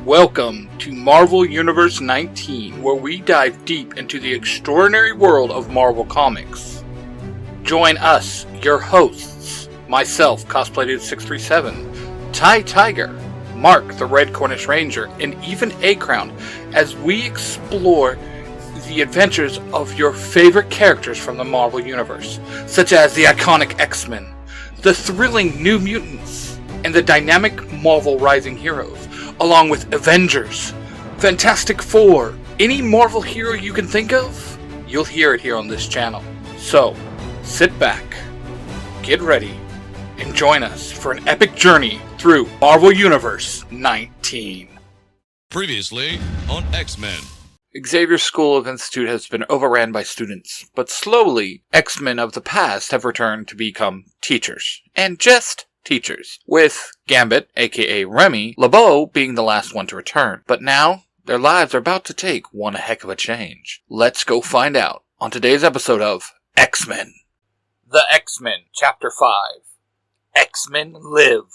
Welcome to Marvel Universe 19, where we dive deep into the extraordinary world of Marvel Comics. Join us, your hosts, myself, CosplayDude637, Ty Tiger, Mark, the Red Cornish Ranger, and even A-Crown, as we explore the adventures of your favorite characters from the Marvel Universe, such as the iconic X-Men, the thrilling New Mutants, and the dynamic Marvel Rising Heroes, along with Avengers, Fantastic Four, any Marvel hero you can think of, you'll hear it here on this channel. So, sit back, get ready, and join us for an epic journey through Marvel Universe 19. Previously on X-Men. Xavier's School of Institute has been overran by students, but slowly, X-Men of the past have returned to become teachers. And just teachers, with Gambit, aka Remy, LeBeau being the last one to return. But now, their lives are about to take one heck of a change. Let's go find out on today's episode of X-Men. The X-Men, Chapter 5. X-Men Live.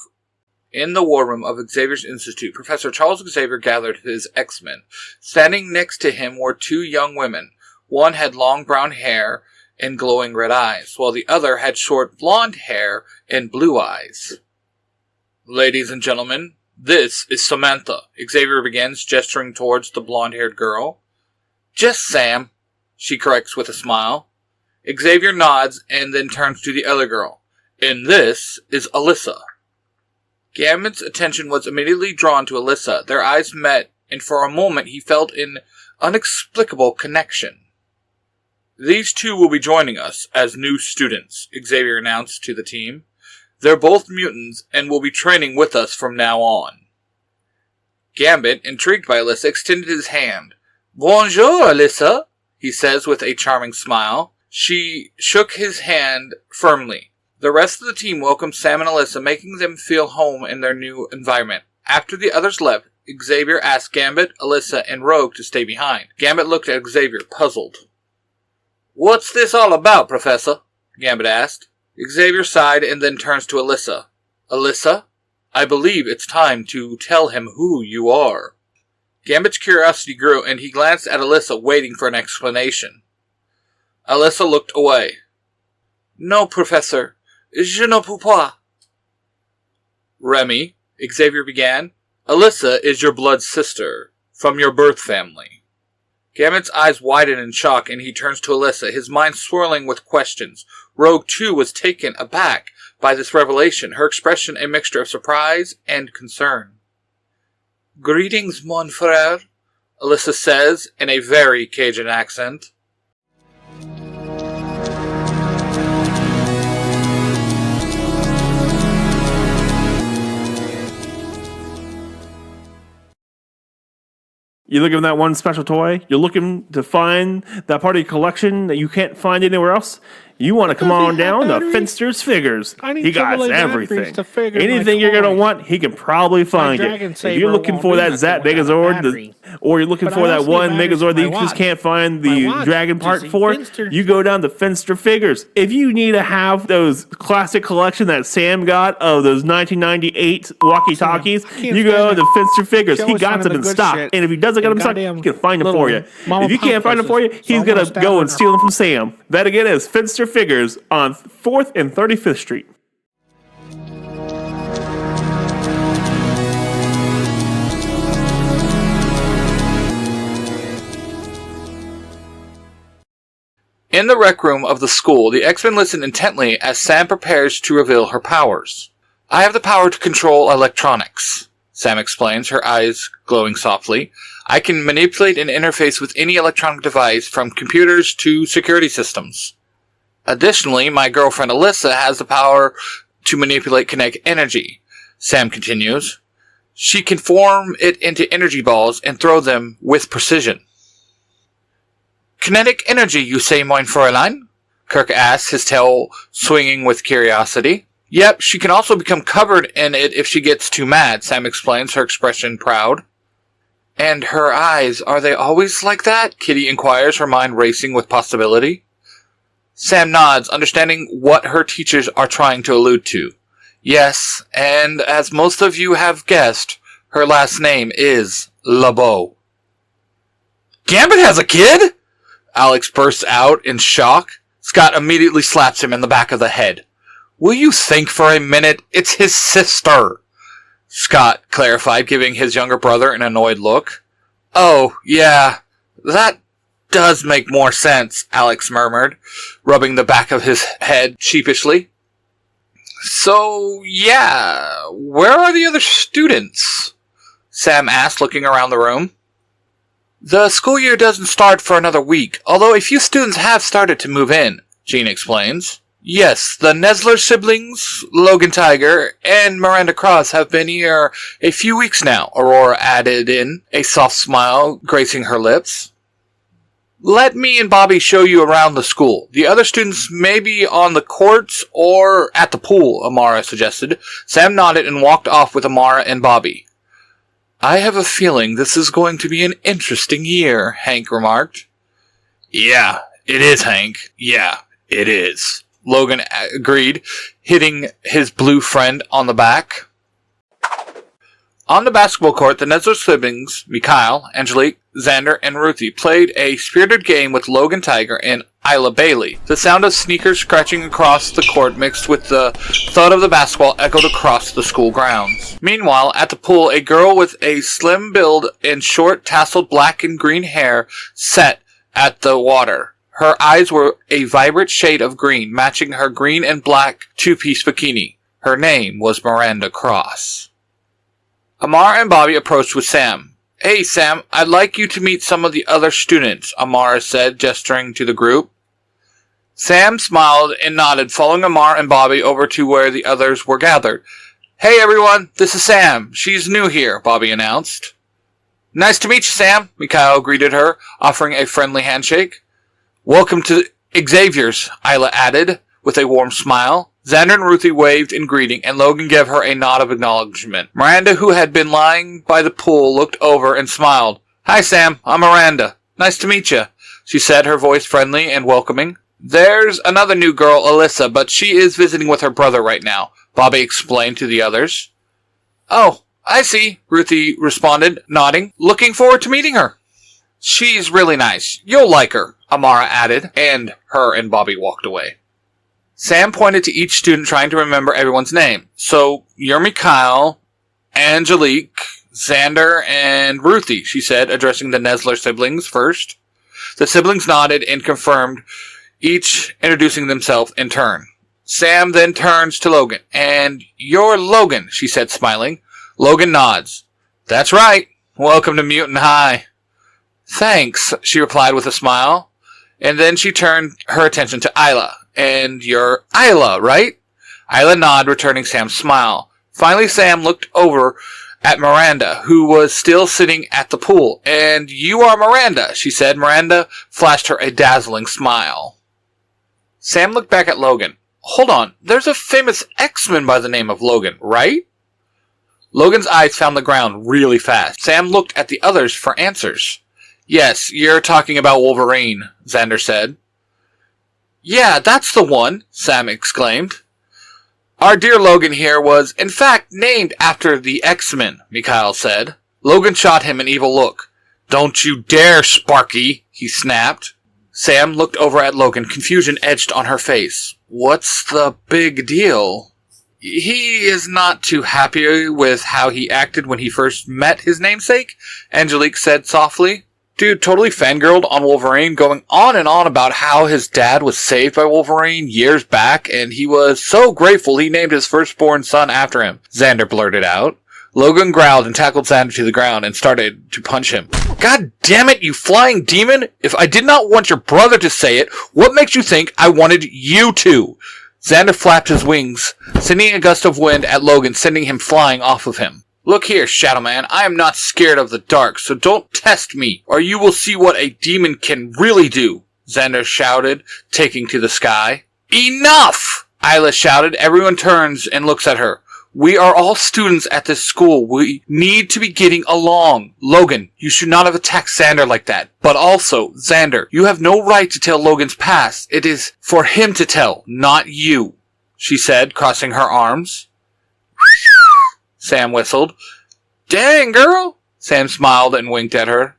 In the war room of Xavier's Institute, Professor Charles Xavier gathered his X-Men. Standing next to him were two young women. One had long brown hair and glowing red eyes, while the other had short blonde hair and blue eyes. Ladies and gentlemen, this is Samantha, Xavier begins, gesturing towards the blonde-haired girl. Just Sam, she corrects with a smile. Xavier nods and then turns to the other girl. And this is Alisa. Gambit's attention was immediately drawn to Alisa. Their eyes met, and for a moment he felt an inexplicable connection. These two will be joining us as new students, Xavier announced to the team. They're both mutants and will be training with us from now on. Gambit, intrigued by Alisa, extended his hand. Bonjour, Alisa, he says with a charming smile. She shook his hand firmly. The rest of the team welcomed Sam and Alisa, making them feel home in their new environment. After the others left, Xavier asked Gambit, Alisa, and Rogue to stay behind. Gambit looked at Xavier, puzzled. What's this all about, Professor? Gambit asked. Xavier sighed and then turns to Alisa. Alisa, I believe it's time to tell him who you are. Gambit's curiosity grew and he glanced at Alisa, waiting for an explanation. Alisa looked away. No, Professor. Je ne peux pas. Remy, Xavier began, Alisa is your blood sister, from your birth family. Gambit's eyes widen in shock and he turns to Alisa, his mind swirling with questions. Rogue, too, was taken aback by this revelation, her expression a mixture of surprise and concern. Greetings, mon frère, Alisa says in a very Cajun accent. You're looking for that one special toy? You're looking to find that part of your collection that you can't find anywhere else? You want to come on down to Finster's Figures. He got everything. Anything you're going to want, he can probably find it. If you're looking for that Zat Megazord, or you're looking for that one Megazord that you just can't find the Dragon part for, you go down to Finster Figures. If you need to have those classic collection that Sam got of those 1998 walkie-talkies, you go to Finster Figures. He got them in stock. And if he doesn't get them in stock, he can find them for you. If you can't find them for you, he's going to go and steal them from Sam. That again is Finster Figures on 4th and 35th Street. In the rec room of the school, the X-Men listen intently as Sam prepares to reveal her powers. I have the power to control electronics, Sam explains, her eyes glowing softly. I can manipulate and interface with any electronic device from computers to security systems. Additionally, my girlfriend Alisa has the power to manipulate kinetic energy, Sam continues. She can form it into energy balls and throw them with precision. Kinetic energy, you say, mein Fräulein? Kirk asks, his tail swinging with curiosity. Yep, she can also become covered in it if she gets too mad, Sam explains, her expression proud. And her eyes, are they always like that? Kitty inquires, her mind racing with possibility. Sam nods, understanding what her teachers are trying to allude to. Yes, and as most of you have guessed, Her last name is LeBeau. Gambit has a kid? Alex bursts out in shock. Scott immediately slaps him in the back of the head. Will you think for a minute? It's his sister. Scott clarified, giving his younger brother an annoyed look. Oh, yeah, that does make more sense, Alex murmured, rubbing the back of his head sheepishly. So, yeah, where are the other students? Sam asked, looking around the room. The school year doesn't start for another week, although a few students have started to move in, Jean explains. Yes, the Nesler siblings, Logan Tiger, and Miranda Cross have been here a few weeks now, Aurora added in, a soft smile gracing her lips. Let me and Bobby show you around the school. The other students may be on the courts or at the pool, Amara suggested. Sam nodded and walked off with Amara and Bobby. I have a feeling this is going to be an interesting year, Hank remarked. Yeah, it is, Hank. Yeah, it is. Logan agreed, hitting his blue friend on the back. On the basketball court, the Nesler siblings, Mikhail, Angelique, Xander, and Ruthie, played a spirited game with Logan Tiger and Isla Bailey. The sound of sneakers scratching across the court mixed with the thud of the basketball echoed across the school grounds. Meanwhile, at the pool, a girl with a slim build and short tasseled black and green hair sat at the water. Her eyes were a vibrant shade of green, matching her green and black two-piece bikini. Her name was Miranda Cross. Amara and Bobby approached with Sam. Hey, Sam, I'd like you to meet some of the other students, Amara said, gesturing to the group. Sam smiled and nodded, following Amara and Bobby over to where the others were gathered. Hey, everyone, this is Sam. She's new here, Bobby announced. Nice to meet you, Sam, Mikhail greeted her, offering a friendly handshake. Welcome to Xavier's, Isla added, with a warm smile. Xander and Ruthie waved in greeting, and Logan gave her a nod of acknowledgement. Miranda, who had been lying by the pool, looked over and smiled. Hi, Sam. I'm Miranda. Nice to meet you, she said, her voice friendly and welcoming. There's another new girl, Alisa, but she is visiting with her brother right now, Bobby explained to the others. Oh, I see, Ruthie responded, nodding. Looking forward to meeting her. She's really nice. You'll like her, Amara added, and her and Bobby walked away. Sam pointed to each student, trying to remember everyone's name. So, you're Mikhail, Angelique, Xander, and Ruthie, she said, addressing the Nesler siblings first. The siblings nodded and confirmed, each introducing themselves in turn. Sam then turns to Logan. And you're Logan, she said, smiling. Logan nods. That's right. Welcome to Mutant High. Thanks, she replied with a smile. And then she turned her attention to Isla. And you're Isla, right? Isla nodded, returning Sam's smile. Finally, Sam looked over at Miranda, who was still sitting at the pool. And you are Miranda, she said. Miranda flashed her a dazzling smile. Sam looked back at Logan. Hold on, there's a famous X-Men by the name of Logan, right? Logan's eyes found the ground really fast. Sam looked at the others for answers. Yes, you're talking about Wolverine, Xander said. Yeah, that's the one, Sam exclaimed. Our dear Logan here was, in fact, named after the X-Men, Mikhail said. Logan shot him an evil look. Don't you dare, Sparky, he snapped. Sam looked over at Logan, confusion etched on her face. What's the big deal? He is not too happy with how he acted when he first met his namesake, Angelique said softly. Dude totally fangirled on Wolverine, going on and on about how his dad was saved by Wolverine years back, and he was so grateful he named his firstborn son after him, Xander blurted out. Logan growled and tackled Xander to the ground and started to punch him. God damn it, you flying demon! If I did not want your brother to say it, what makes you think I wanted you to? Xander flapped his wings, sending a gust of wind at Logan, sending him flying off of him. Look here, Shadow Man, I am not scared of the dark, so don't test me, or you will see what a demon can really do, Xander shouted, taking to the sky. Enough! Isla shouted. Everyone turns and looks at her. We are all students at this school. We need to be getting along. Logan, you should not have attacked Xander like that. But also, Xander, you have no right to tell Logan's past. It is for him to tell, not you, she said, crossing her arms. Sam whistled. Dang, girl! Sam smiled and winked at her.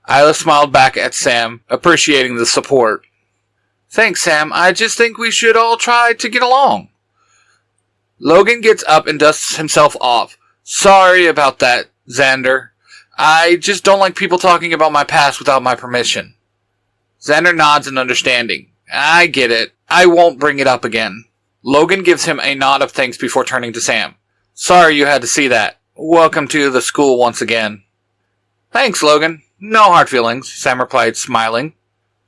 Isla smiled back at Sam, appreciating the support. Thanks, Sam. I just think we should all try to get along. Logan gets up and dusts himself off. Sorry about that, Xander. I just don't like people talking about my past without my permission. Xander nods in understanding. I get it. I won't bring it up again. Logan gives him a nod of thanks before turning to Sam. Sorry you had to see that. Welcome to the school once again. Thanks, Logan. No hard feelings, Sam replied, smiling.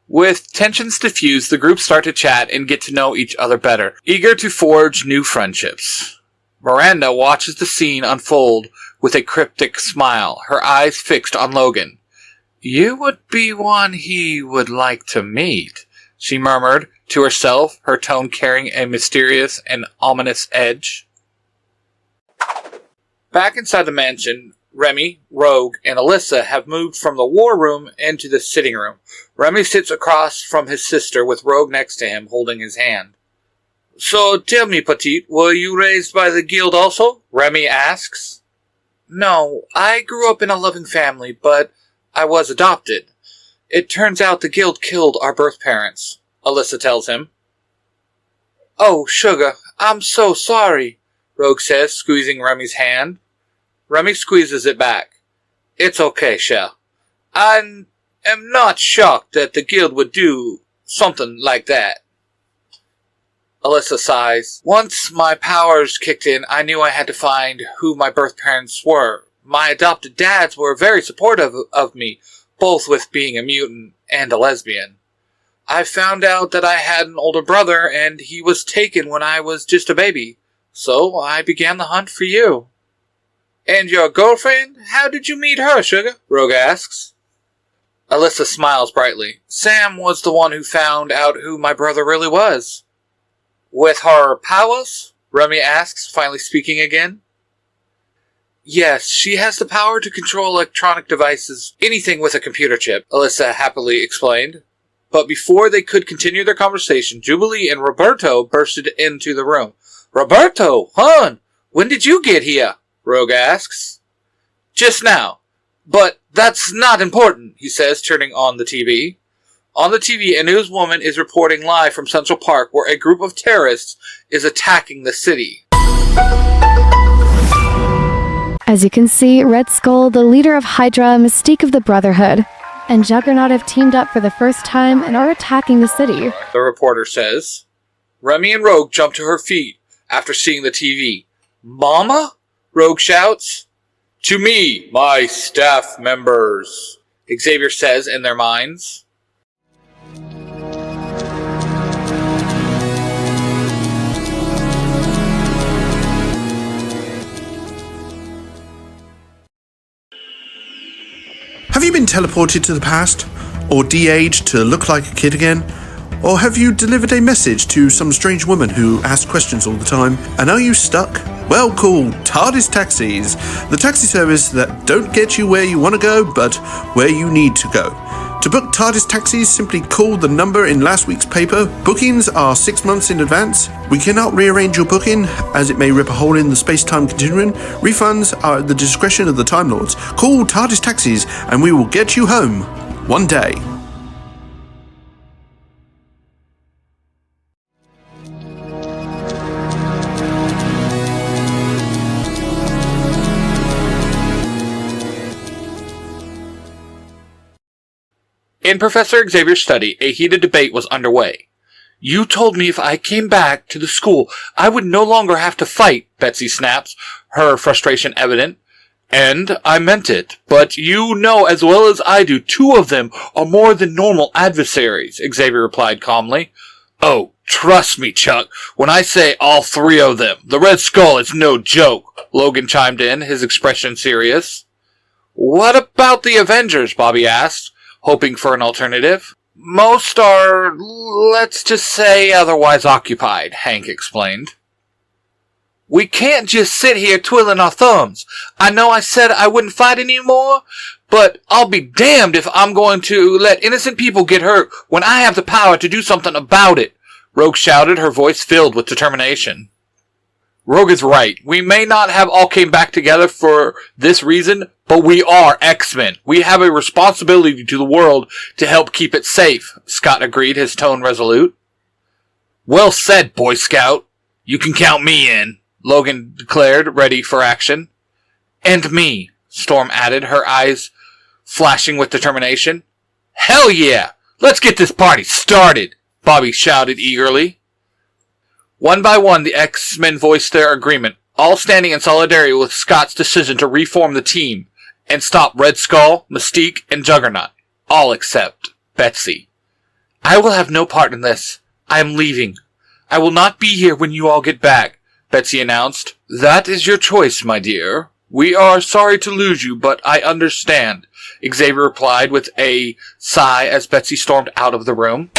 With tensions diffused, the group start to chat and get to know each other better, eager to forge new friendships. Miranda watches the scene unfold with a cryptic smile, her eyes fixed on Logan. You would be one he would like to meet, she murmured to herself, her tone carrying a mysterious and ominous edge. Back inside the mansion, Remy, Rogue, and Alisa have moved from the war room into the sitting room. Remy sits across from his sister with Rogue next to him, holding his hand. So tell me, Petite, were you raised by the guild also? Remy asks. No, I grew up in a loving family, but I was adopted. It turns out the guild killed our birth parents, Alisa tells him. Oh, sugar, I'm so sorry, Rogue says, squeezing Remy's hand. Remy squeezes it back. It's okay, Shell. I am not shocked that the guild would do something like that. Alisa sighs. Once my powers kicked in, I knew I had to find who my birth parents were. My adopted dads were very supportive of me, both with being a mutant and a lesbian. I found out that I had an older brother, and he was taken when I was just a baby. So I began the hunt for you. And your girlfriend? How did you meet her, sugar? Rogue asks. Alisa smiles brightly. Sam was the one who found out who my brother really was. With her powers? Remy asks, finally speaking again. Yes, she has the power to control electronic devices, anything with a computer chip, Alisa happily explained. But before they could continue their conversation, Jubilee and Roberto bursted into the room. Roberto, hon, when did you get here? Rogue asks. Just now. But that's not important, he says, turning on the TV. On the TV, a newswoman is reporting live from Central Park where a group of terrorists is attacking the city. As you can see, Red Skull, the leader of Hydra, Mystique of the Brotherhood, and Juggernaut have teamed up for the first time and are attacking the city, the reporter says. Remy and Rogue jump to her feet after seeing the TV. Mama? Rogue shouts. To me, my staff members, Xavier says in their minds. Have you been teleported to the past? Or de-aged to look like a kid again? Or have you delivered a message to some strange woman who asks questions all the time? And are you stuck? Well, call TARDIS Taxis, the taxi service that don't get you where you want to go, but where you need to go. To book TARDIS Taxis, simply call the number in last week's paper. Bookings are 6 months in advance. We cannot rearrange your booking, as it may rip a hole in the space-time continuum. Refunds are at the discretion of the Time Lords. Call TARDIS Taxis, and we will get you home. One day. In Professor Xavier's study, a heated debate was underway. You told me if I came back to the school, I would no longer have to fight, Betsy snaps, her frustration evident. And I meant it, but you know as well as I do, 2 of them are more than normal adversaries, Xavier replied calmly. Oh, trust me, Chuck, when I say all 3 of them, the Red Skull is no joke, Logan chimed in, his expression serious. What about the Avengers, Bobby asked, hoping for an alternative. Most are, let's just say, otherwise occupied, Hank explained. We can't just sit here twiddling our thumbs. I know I said I wouldn't fight anymore, but I'll be damned if I'm going to let innocent people get hurt when I have the power to do something about it, Rogue shouted, her voice filled with determination. Rogue is right. We may not have all came back together for this reason, but we are X-Men. We have a responsibility to the world to help keep it safe, Scott agreed, his tone resolute. Well said, Boy Scout. You can count me in, Logan declared, ready for action. And me, Storm added, her eyes flashing with determination. Hell yeah! Let's get this party started, Bobby shouted eagerly. One by one, the X-Men voiced their agreement, all standing in solidarity with Scott's decision to reform the team and stop Red Skull, Mystique, and Juggernaut, all except Betsy. I will have no part in this. I am leaving. I will not be here when you all get back, Betsy announced. That is your choice, my dear. We are sorry to lose you, but I understand, Xavier replied with a sigh as Betsy stormed out of the room.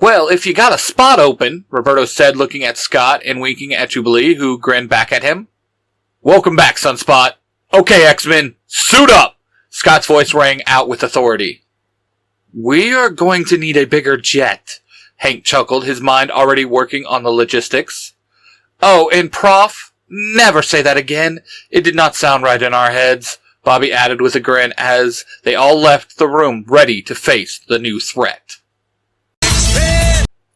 Well, if you got a spot open, Roberto said, looking at Scott and winking at Jubilee, who grinned back at him. Welcome back, Sunspot. Okay, X-Men, suit up! Scott's voice rang out with authority. We are going to need a bigger jet, Hank chuckled, his mind already working on the logistics. Oh, and Prof, never say that again. It did not sound right in our heads, Bobby added with a grin as they all left the room ready to face the new threat.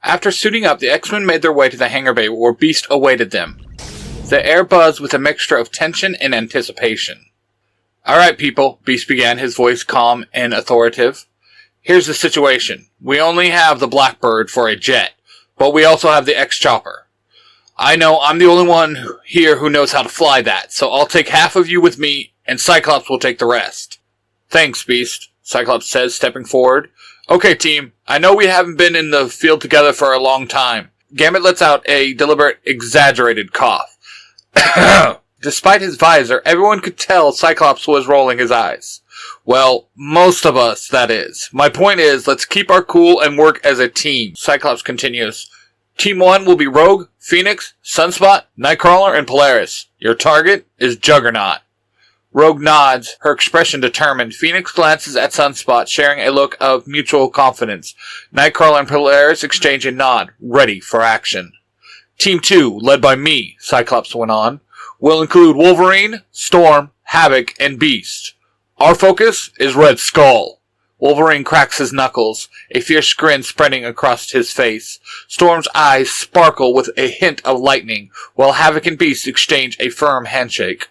After suiting up, the X-Men made their way to the hangar bay where Beast awaited them. The air buzzed with a mixture of tension and anticipation. All right, people, Beast began, his voice calm and authoritative. Here's the situation. We only have the Blackbird for a jet, but we also have the X-Chopper. I know I'm the only one here who knows how to fly that, so I'll take half of you with me, and Cyclops will take the rest. Thanks, Beast, Cyclops says, stepping forward. Okay, team, I know we haven't been in the field together for a long time. Gambit lets out a deliberate, exaggerated cough. Despite his visor, everyone could tell Cyclops was rolling his eyes. Well, most of us, that is. My point is, let's keep our cool and work as a team, Cyclops continues. Team 1 will be Rogue, Phoenix, Sunspot, Nightcrawler, and Polaris. Your target is Juggernaut. Rogue nods, her expression determined. Phoenix glances at Sunspot, sharing a look of mutual confidence. Nightcrawler and Polaris exchange a nod, ready for action. Team 2, led by me, Cyclops went on, will include Wolverine, Storm, Havoc, and Beast. Our focus is Red Skull. Wolverine cracks his knuckles, a fierce grin spreading across his face. Storm's eyes sparkle with a hint of lightning, while Havoc and Beast exchange a firm handshake.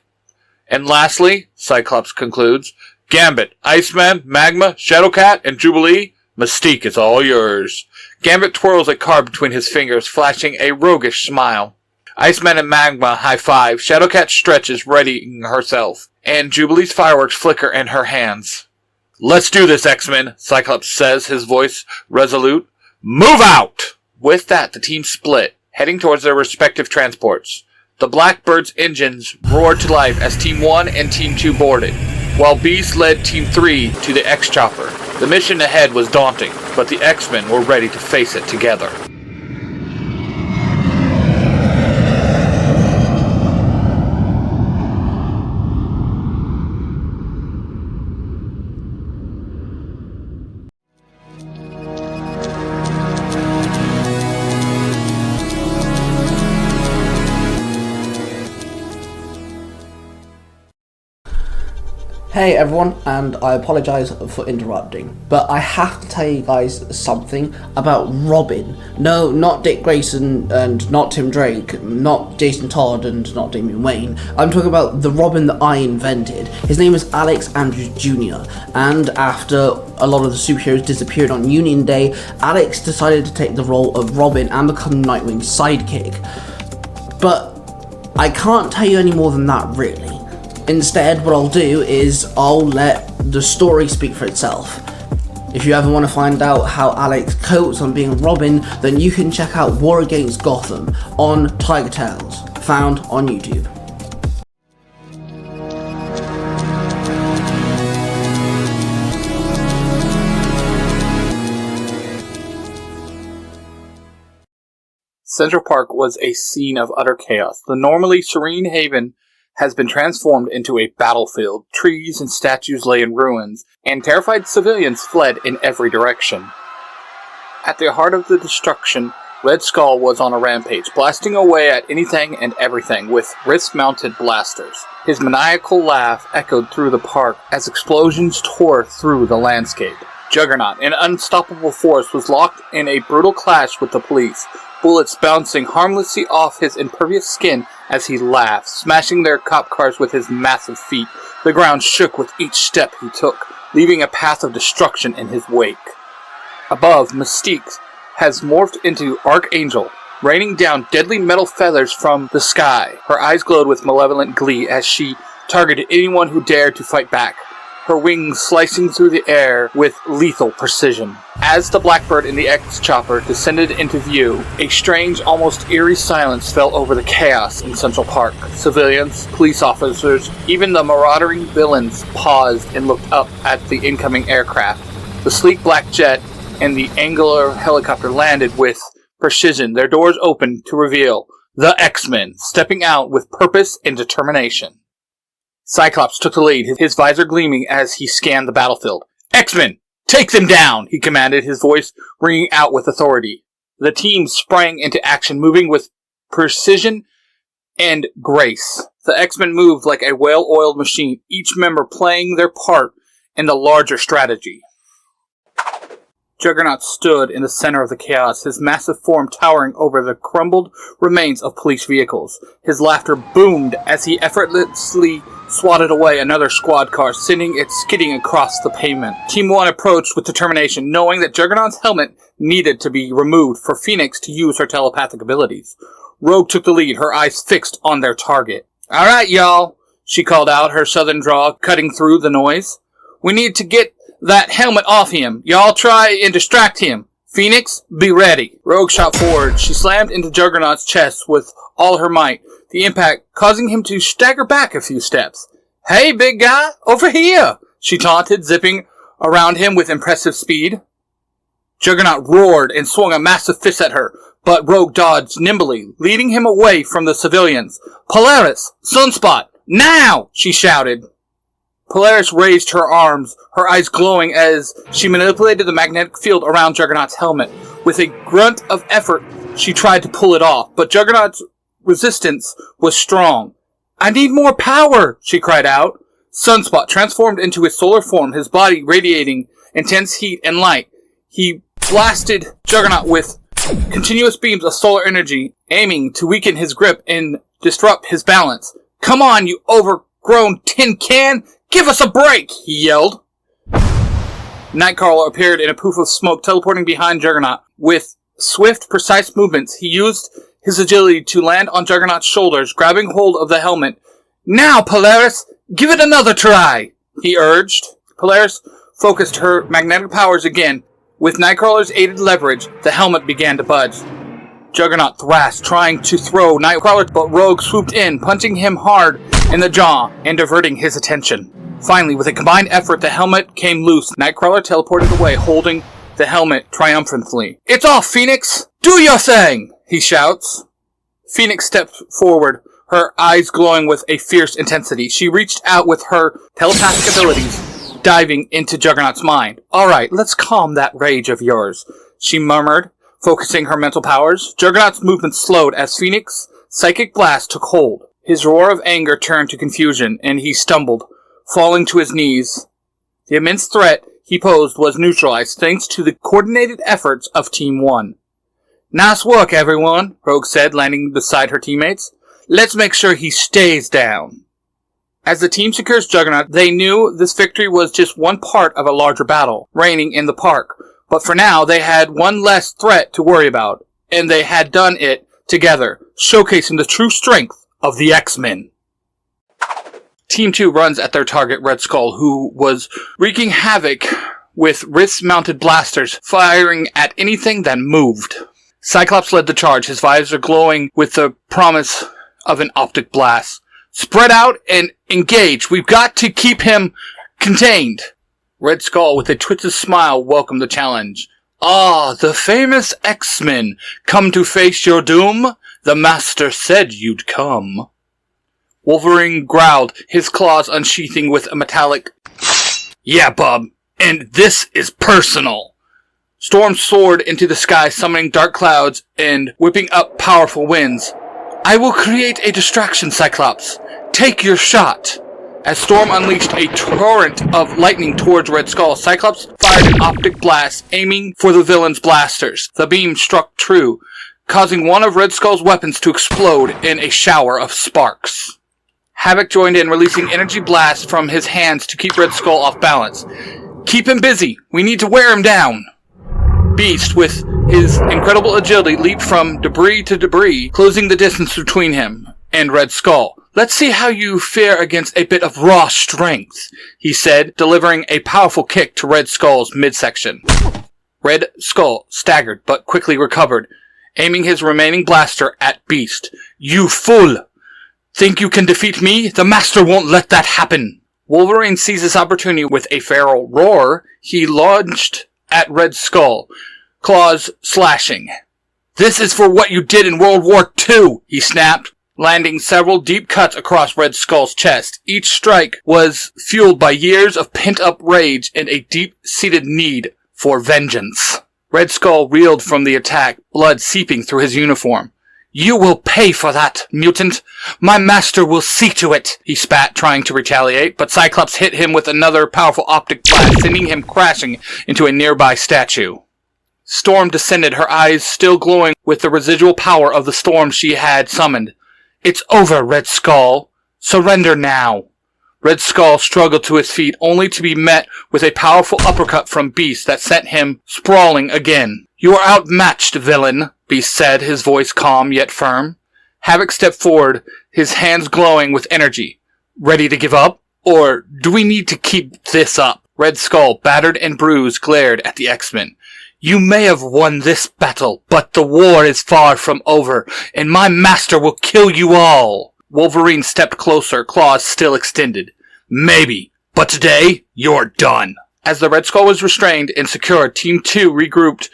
And lastly, Cyclops concludes, Gambit, Iceman, Magma, Shadowcat, and Jubilee, Mystique is all yours. Gambit twirls a card between his fingers, flashing a roguish smile. Iceman and Magma high-five, Shadowcat stretches, readying herself, and Jubilee's fireworks flicker in her hands. Let's do this, X-Men, Cyclops says, his voice resolute. Move out! With that, the team split, heading towards their respective transports. The Blackbird's engines roared to life as Team 1 and Team 2 boarded, while Beast led Team 3 to the X-Chopper. The mission ahead was daunting, but the X-Men were ready to face it together. Hey everyone, and I apologise for interrupting, but I have to tell you guys something about Robin. No, not Dick Grayson and not Tim Drake, not Jason Todd and not Damian Wayne. I'm talking about the Robin that I invented. His name is Alex Andrews Jr. And after a lot of the superheroes disappeared on Union Day, Alex decided to take the role of Robin and become Nightwing's sidekick. But I can't tell you any more than that, really. Instead, what I'll do is I'll let the story speak for itself. If you ever want to find out how Alex copes on being Robin, then you can check out War Against Gotham on Tiger Tales, found on YouTube. Central Park was a scene of utter chaos. The normally serene haven has been transformed into a battlefield. Trees and statues lay in ruins, and terrified civilians fled in every direction. At the heart of the destruction Red Skull was on a rampage, blasting away at anything and everything with wrist-mounted blasters. His maniacal laugh echoed through the park as explosions tore through the landscape. Juggernaut, an unstoppable force, was locked in a brutal clash with the police, bullets bouncing harmlessly off his impervious skin as he laughed, smashing their cop cars with his massive feet. The ground shook with each step he took, leaving a path of destruction in his wake. Above, Mystique has morphed into Archangel, raining down deadly metal feathers from the sky. Her eyes glowed with malevolent glee as she targeted anyone who dared to fight back, her wings slicing through the air with lethal precision. As the Blackbird in the X-Chopper descended into view, a strange, almost eerie silence fell over the chaos in Central Park. Civilians, police officers, even the marauding villains paused and looked up at the incoming aircraft. The sleek black jet and the angular helicopter landed with precision, their doors opened to reveal the X-Men, stepping out with purpose and determination. Cyclops took the lead, his visor gleaming as he scanned the battlefield. X-Men, take them down, he commanded, his voice ringing out with authority. The team sprang into action, moving with precision and grace. The X-Men moved like a well-oiled machine, each member playing their part in the larger strategy. Juggernaut stood in the center of the chaos, his massive form towering over the crumbled remains of police vehicles. His laughter boomed as he effortlessly swatted away another squad car, sending it skidding across the pavement. Team 1 approached with determination, knowing that Juggernaut's helmet needed to be removed for Phoenix to use her telepathic abilities. Rogue took the lead, her eyes fixed on their target. "All right, y'all," she called out, her southern drawl cutting through the noise. "We need to get that helmet off him. Y'all try and distract him. Phoenix, be ready." Rogue shot forward. She slammed into Juggernaut's chest with all her might, the impact causing him to stagger back a few steps. "Hey, big guy, over here," she taunted, zipping around him with impressive speed. Juggernaut roared and swung a massive fist at her, but Rogue dodged nimbly, leading him away from the civilians. "Polaris, Sunspot, now!" she shouted. Polaris raised her arms, her eyes glowing as she manipulated the magnetic field around Juggernaut's helmet. With a grunt of effort, she tried to pull it off, but Juggernaut's resistance was strong. "I need more power!" she cried out. Sunspot transformed into his solar form, his body radiating intense heat and light. He blasted Juggernaut with continuous beams of solar energy, aiming to weaken his grip and disrupt his balance. "Come on, you overgrown tin can! Give us a break!" he yelled. Nightcrawler appeared in a poof of smoke, teleporting behind Juggernaut. With swift, precise movements, he used his agility to land on Juggernaut's shoulders, grabbing hold of the helmet. "Now, Polaris, give it another try!" he urged. Polaris focused her magnetic powers again. With Nightcrawler's aided leverage, the helmet began to budge. Juggernaut thrashed, trying to throw Nightcrawler, but Rogue swooped in, punching him hard in the jaw and diverting his attention. Finally, with a combined effort, the helmet came loose. Nightcrawler teleported away, holding the helmet triumphantly. "It's off, Phoenix! Do your thing!" he shouts. Phoenix stepped forward, her eyes glowing with a fierce intensity. She reached out with her telepathic abilities, diving into Juggernaut's mind. "All right, let's calm that rage of yours," she murmured, focusing her mental powers. Juggernaut's movement slowed as Phoenix's psychic blast took hold. His roar of anger turned to confusion, and he stumbled, falling to his knees. The immense threat he posed was neutralized thanks to the coordinated efforts of Team 1. "Nice work, everyone," Rogue said, landing beside her teammates. "Let's make sure he stays down." As the team secures Juggernaut, they knew this victory was just one part of a larger battle reigning in the park. But for now, they had one less threat to worry about, and they had done it together, showcasing the true strength of the X-Men. Team 2 runs at their target, Red Skull, who was wreaking havoc with wrist-mounted blasters, firing at anything that moved. Cyclops led the charge, his visor glowing with the promise of an optic blast. "Spread out and engage. We've got to keep him contained." Red Skull, with a twisted smile, welcomed the challenge. "Ah, the famous X-Men, come to face your doom? The Master said you'd come." Wolverine growled, his claws unsheathing with a metallic, "Yeah, bub, and this is personal." Storm soared into the sky, summoning dark clouds and whipping up powerful winds. I will create a distraction, Cyclops. Take your shot. As Storm unleashed a torrent of lightning towards Red Skull, Cyclops fired an optic blast, aiming for the villain's blasters. The beam struck true, causing one of Red Skull's weapons to explode in a shower of sparks. Havoc joined in, releasing energy blasts from his hands to keep Red Skull off balance. Keep him busy. We need to wear him down. Beast, with his incredible agility, leaped from debris to debris, closing the distance between him and Red Skull. Let's see how you fare against a bit of raw strength, he said, delivering a powerful kick to Red Skull's midsection. Red Skull staggered, but quickly recovered, aiming his remaining blaster at Beast. You fool! Think you can defeat me? The Master won't let that happen! Wolverine seized this opportunity with a feral roar. He lunged at Red Skull, claws slashing. This is for what you did in World War II, he snapped, landing several deep cuts across Red Skull's chest. Each strike was fueled by years of pent-up rage and a deep-seated need for vengeance. Red Skull reeled from the attack, blood seeping through his uniform. You will pay for that, mutant. My master will see to it, he spat, trying to retaliate, but Cyclops hit him with another powerful optic blast, sending him crashing into a nearby statue. Storm descended, her eyes still glowing with the residual power of the storm she had summoned. It's over, Red Skull. Surrender now. Red Skull struggled to his feet, only to be met with a powerful uppercut from Beast that sent him sprawling again. You are outmatched, villain, Beast said, his voice calm yet firm. Havoc stepped forward, his hands glowing with energy. Ready to give up? Or do we need to keep this up? Red Skull, battered and bruised, glared at the X-Men. You may have won this battle, but the war is far from over, and my master will kill you all. Wolverine stepped closer, claws still extended. Maybe, but today, you're done. As the Red Skull was restrained and secured, Team 2 regrouped,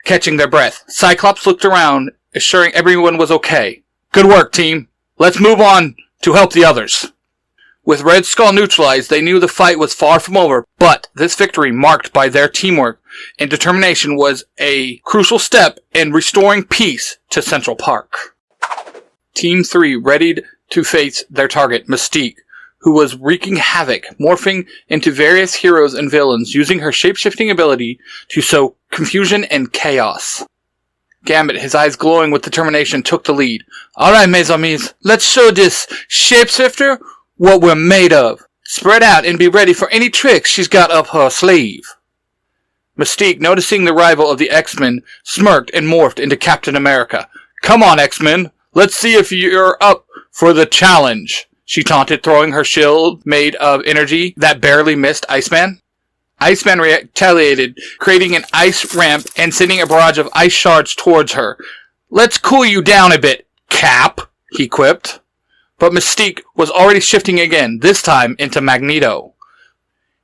catching their breath. Cyclops looked around, assuring everyone was okay. Good work, team. Let's move on to help the others. With Red Skull neutralized, they knew the fight was far from over, but this victory, marked by their teamwork and determination, was a crucial step in restoring peace to Central Park. Team 3 readied to face their target, Mystique, who was wreaking havoc, morphing into various heroes and villains, using her shape-shifting ability to sow confusion and chaos. Gambit, his eyes glowing with determination, took the lead. Alright, mes amis, let's show this shapeshifter what we're made of. Spread out and be ready for any tricks she's got up her sleeve. Mystique, noticing the rival of the X-Men, smirked and morphed into Captain America. Come on, X-Men, let's see if you're up for the challenge, she taunted, throwing her shield made of energy that barely missed Iceman. Iceman retaliated, creating an ice ramp and sending a barrage of ice shards towards her. Let's cool you down a bit, Cap, he quipped. But Mystique was already shifting again, this time into Magneto.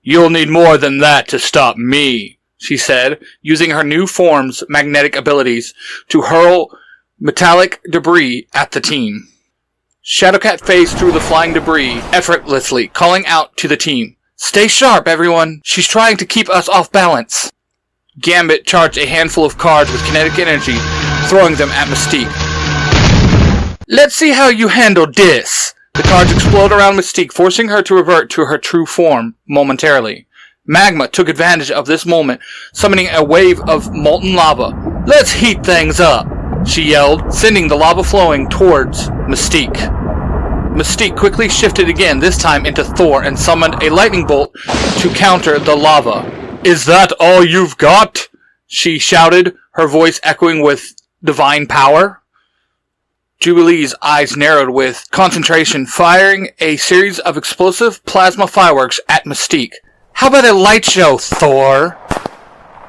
You'll need more than that to stop me, she said, using her new form's magnetic abilities to hurl metallic debris at the team. Shadowcat phased through the flying debris effortlessly, calling out to the team. Stay sharp, everyone. She's trying to keep us off balance. Gambit charged a handful of cards with kinetic energy, throwing them at Mystique. Let's see how you handle this. The cards explode around Mystique, forcing her to revert to her true form momentarily. Magma took advantage of this moment, summoning a wave of molten lava. Let's heat things up, she yelled, sending the lava flowing towards Mystique. Mystique quickly shifted again, this time into Thor, and summoned a lightning bolt to counter the lava. Is that all you've got? She shouted, her voice echoing with divine power. Jubilee's eyes narrowed with concentration, firing a series of explosive plasma fireworks at Mystique. How about a light show, Thor?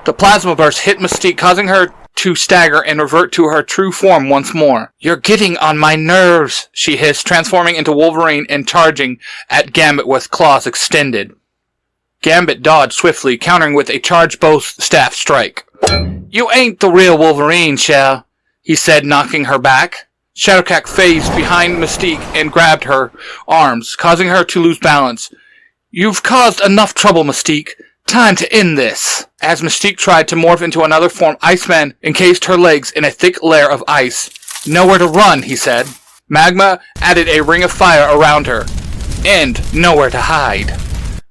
The plasma burst hit Mystique, causing her to stagger and revert to her true form once more. You're getting on my nerves, she hissed, transforming into Wolverine and charging at Gambit with claws extended. Gambit dodged swiftly, countering with a charged bow staff strike. You ain't the real Wolverine, Shell, he said, knocking her back. Shadowcat phased behind Mystique and grabbed her arms, causing her to lose balance. You've caused enough trouble, Mystique. Time to end this. As Mystique tried to morph into another form, Iceman encased her legs in a thick layer of ice. Nowhere to run, he said. Magma added a ring of fire around her. And nowhere to hide.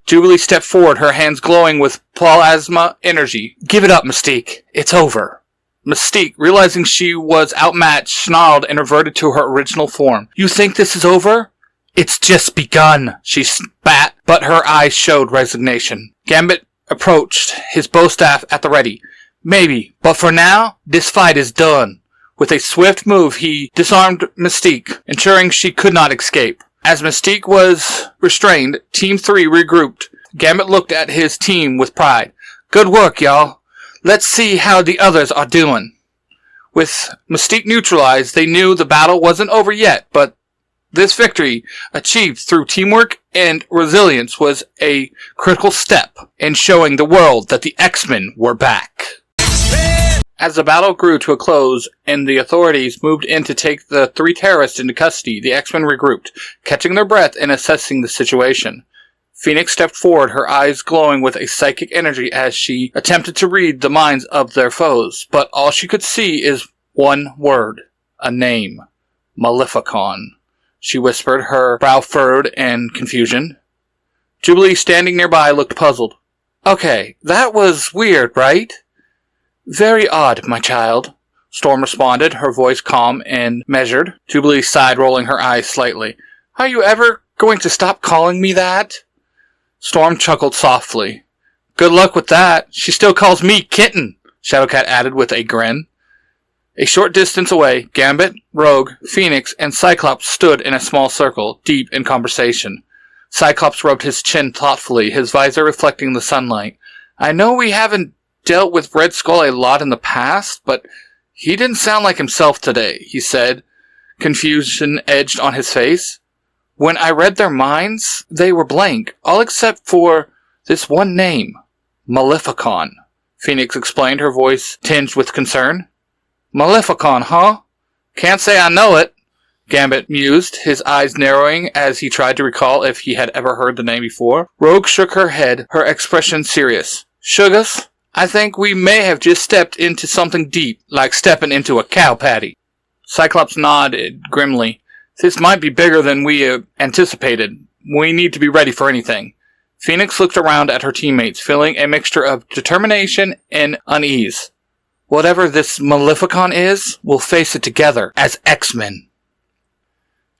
Jubilee stepped forward, her hands glowing with plasma energy. Give it up, Mystique. It's over. Mystique, realizing she was outmatched, snarled and reverted to her original form. You think this is over? It's just begun, she spat, but her eyes showed resignation. Gambit approached, his bow staff at the ready. Maybe, but for now, this fight is done. With a swift move, he disarmed Mystique, ensuring she could not escape. As Mystique was restrained, Team 3 regrouped. Gambit looked at his team with pride. Good work, y'all. Let's see how the others are doing. With Mystique neutralized, they knew the battle wasn't over yet, but this victory, achieved through teamwork and resilience, was a critical step in showing the world that the X-Men were back. As the battle grew to a close and the authorities moved in to take the 3 terrorists into custody, the X-Men regrouped, catching their breath and assessing the situation. Phoenix stepped forward, her eyes glowing with a psychic energy as she attempted to read the minds of their foes, but all she could see is one word, a name, Malificon. She whispered, her brow furrowed in confusion. Jubilee, standing nearby, looked puzzled. Okay, that was weird, right? Very odd, my child, Storm responded, her voice calm and measured. Jubilee sighed, rolling her eyes slightly. Are you ever going to stop calling me that? Storm chuckled softly. Good luck with that. She still calls me Kitten, Shadowcat added with a grin. A short distance away, Gambit, Rogue, Phoenix, and Cyclops stood in a small circle, deep in conversation. Cyclops rubbed his chin thoughtfully, his visor reflecting the sunlight. I know we haven't dealt with Red Skull a lot in the past, but he didn't sound like himself today, he said, confusion edged on his face. When I read their minds, they were blank, all except for this one name, Malificon, Phoenix explained, her voice tinged with concern. Malificon, huh? Can't say I know it, Gambit mused, his eyes narrowing as he tried to recall if he had ever heard the name before. Rogue shook her head, her expression serious. Sugars, I think we may have just stepped into something deep, like stepping into a cow patty. Cyclops nodded grimly. This might be bigger than we anticipated. We need to be ready for anything. Phoenix looked around at her teammates, feeling a mixture of determination and unease. Whatever this Malificon is, we'll face it together as X-Men.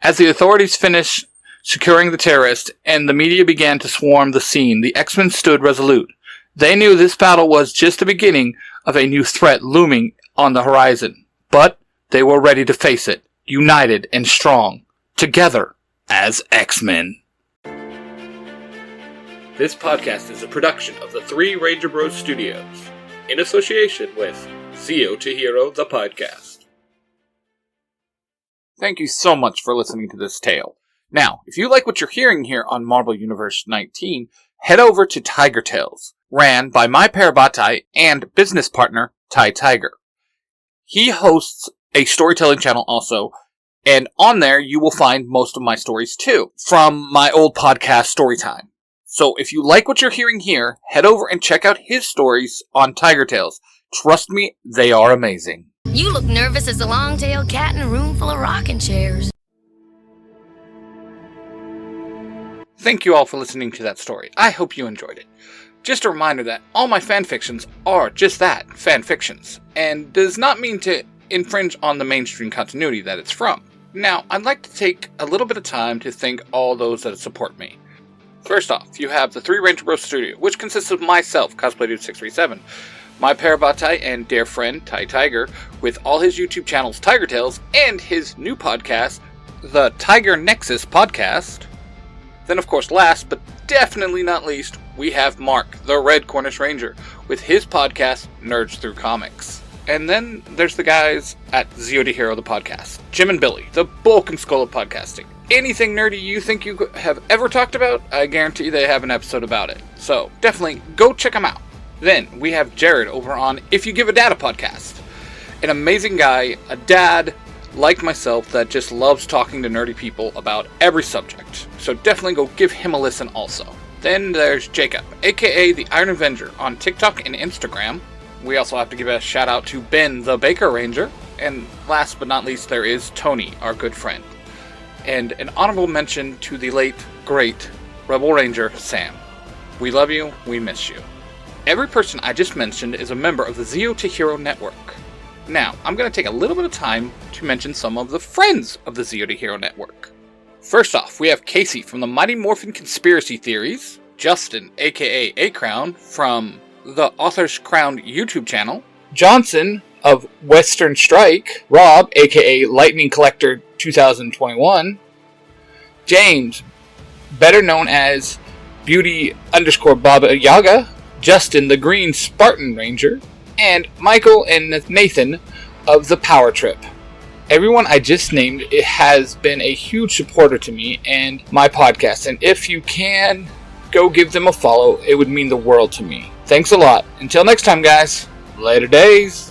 As the authorities finished securing the terrorists and the media began to swarm the scene, the X-Men stood resolute. They knew this battle was just the beginning of a new threat looming on the horizon, but they were ready to face it, united and strong, together as X-Men. This podcast is a production of the 3 Ranger Bros Studios, in association with Zio to Hero, the podcast. Thank you so much for listening to this tale. Now, if you like what you're hearing here on Marvel Universe 19, head over to Tiger Tales, ran by my Parabatai and business partner, Ty Tiger. He hosts a storytelling channel also, and on there you will find most of my stories too, from my old podcast Storytime. So if you like what you're hearing here, head over and check out his stories on Tiger Tales. Trust me, they are amazing. You look nervous as a long-tailed cat in a room full of rocking chairs. Thank you all for listening to that story. I hope you enjoyed it. Just a reminder that all my fanfictions are just that, fanfictions, and does not mean to infringe on the mainstream continuity that it's from. Now, I'd like to take a little bit of time to thank all those that support me. First off, you have the 3 Ranger Bros Studio, which consists of myself, CosplayDude637, my Parabatai and dear friend, Ty Tiger, with all his YouTube channels, Tiger Tales, and his new podcast, the Tiger Nexus Podcast. Then, of course, last but definitely not least, we have Mark, the Red Cornish Ranger, with his podcast, Nerds Through Comics. And then there's the guys at Zio to Hero, the podcast, Jim and Billy, the bulk and skull of podcasting. Anything nerdy you think you have ever talked about, I guarantee they have an episode about it. So definitely go check them out. Then we have Jared over on If You Give a Dad a Podcast. An amazing guy, a dad like myself that just loves talking to nerdy people about every subject. So definitely go give him a listen also. Then there's Jacob, aka the Iron Avenger, on TikTok and Instagram. We also have to give a shout out to Ben, the Baker Ranger. And last but not least, there is Tony, our good friend. And an honorable mention to the late, great Rebel Ranger, Sam. We love you, we miss you. Every person I just mentioned is a member of the Zero to Hero Network. Now, I'm going to take a little bit of time to mention some of the friends of the Zero to Hero Network. First off, we have Casey from the Mighty Morphin Conspiracy Theories, Justin, aka A-Crown, from the Author's Crown YouTube channel, Johnson of Western Strike, Rob, aka Lightning Collector 2021, James, better known as Beauty_Baba Yaga, Justin the Green Spartan Ranger, and Michael and Nathan of the Power Trip. Everyone I just named has been a huge supporter to me and my podcast, and if you can, go give them a follow. It would mean the world to me. Thanks a lot. Until next time, guys. Later days.